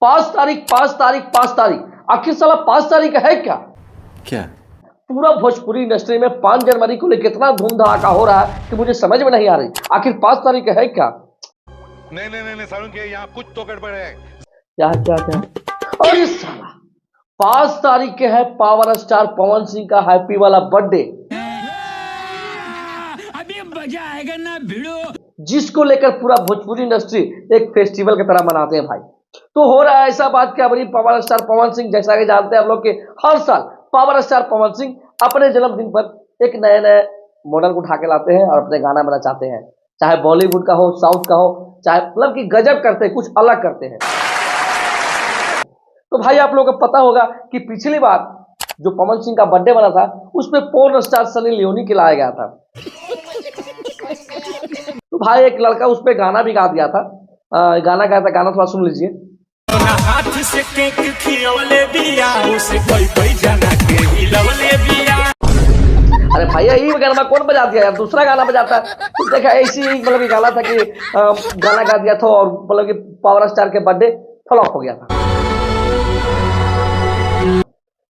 5 तारीख 5 तारीख 5 तारीख, आखिर साला 5 तारीख है क्या? क्या पूरा भोजपुरी इंडस्ट्री में 5 जनवरी को लेकर इतना धूम धड़ाका हो रहा है कि मुझे समझ में नहीं आ रही, आखिर 5 तारीख है क्या? नहीं सारुण के यहाँ कुछ तो गड़बड़ है। क्या क्या क्या? अरे साला 5 तारीख के है पावर स्टार पवन सिंह का हैप्पी वाला बर्थडे, अभी मजा आएगा ना भिड़ो, जिसको लेकर पूरा भोजपुरी इंडस्ट्री एक फेस्टिवल की तरह मनाते हैं भाई। तो हो रहा है ऐसा बात क्या बनी, पावर स्टार पवन सिंह जैसा कि जानते हैं आप लोग के हर साल पावर स्टार पवन सिंह अपने जन्मदिन पर एक नए नए मॉडल को उठा के लाते हैं और अपने गाना बना चाहते हैं, चाहे बॉलीवुड का हो चाहे साउथ का हो, चाहे मतलब कि गजब करते हैं, कुछ अलग करते हैं। तो भाई आप लोगों को पता होगा कि पिछली बार जो पवन सिंह का बर्थडे बना था उसमें पोर्न स्टार सनी लियोनी के लाया गया था। तो भाई एक लड़का उस पर गाना भी गा दिया था, गाना गाया था, गाना थोड़ा सुन लीजिए। हाथ से केक खिलौले बिया, उसे कोई जना के हिलौले बिया। अरे भैया यही गाना कौन बजा दिया यार, दूसरा गाना बजाता है। तो देखा ऐसी मतलब कि गाना था कि गाना गा दिया था और मतलब कि पावर स्टार के बर्थडे फ्लॉप हो गया था।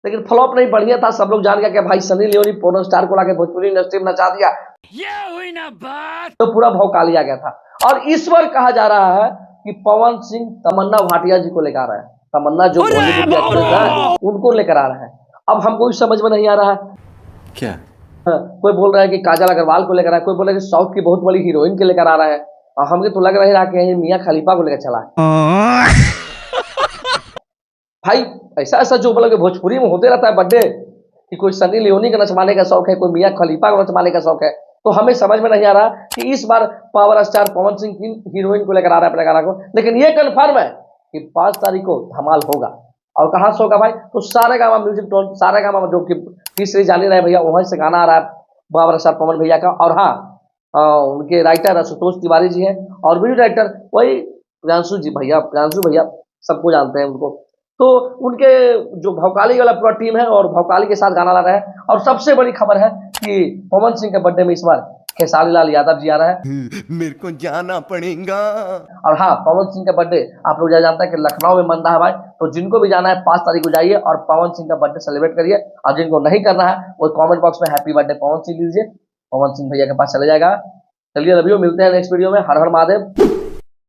लेकिन फ्लॉप नहीं बढ़िया था, सब लोग जान गया कि भाई सनी लियोनी पोर्न स्टार को लाके भोजपुरी इंडस्ट्री में नचा दिया, ये हुई ना बात। तो पूरा भौकाल लिया गया था। और इस बार कहा जा रहा है कि पवन सिंह तमन्ना भाटिया जी को लेकर आ रहा है, तमन्ना जो बॉलीवुड की एक्ट्रेस है उनको लेकर आ रहा है। अब हमको भी समझ में नहीं आ रहा है क्या कोई बोल रहा है कि काजल अग्रवाल को लेकर आ रहा है, कोई बोल रहा है कि साउथ की बहुत बड़ी हीरोइन के लेकर आ रहा है, और हमको तो लग रहा है कि ये मियां खलीफा को लेकर चला है। भाई ऐसा ऐसा जो मतलब भोजपुरी में होते रहता है बर्थडे कि कोई सनी लियोनी का नचवाने का शौक है, कोई मियां खलीफा को नचवाने का शौक है, तो हमें समझ में नहीं आ रहा कि इस बार पावर स्टार पवन सिंह की हीरोइन को लेकर आ रहा है अपने गाना को। लेकिन ये कन्फर्म है कि 5 तारीख को धमाल होगा। और कहाँ से होगा भाई, तो सारे गामा म्यूजिक टोन, सारे गामा जो कि तीसरी जानी रहे भैया, वहीं से गाना आ रहा है पावर स्टार पवन भैया का। और हाँ, उनके राइटर आशुतोष तिवारी जी हैं और वीडियो डायरेक्टर वही प्रियांशु जी भैया, प्रियांशु भैया सबको जानते हैं उनको। तो उनके जो भौकाली वाला पूरा टीम है और भौकाली के साथ गाना ला रहा है। और सबसे बड़ी खबर है कि पवन सिंह के बर्थडे में इस बार खेसारी लाल यादव जी आ रहा है। मेरे को जाना पड़ेगा। और हाँ, पवन सिंह का बर्थडे आप लोग जानते हैं कि लखनऊ में मन रहा है भाई, तो जिनको भी जाना है 5 तारीख को जाइए और पवन सिंह का बर्थडे सेलिब्रेट करिए। और जिनको नहीं करना है वो कमेंट बॉक्स में हैप्पी बर्थडे पवन सिंह लीजिए, पवन सिंह भैया के पास चले जाएगा। चलिए रवियो, मिलते हैं नेक्स्ट वीडियो में। हर हर महादेव।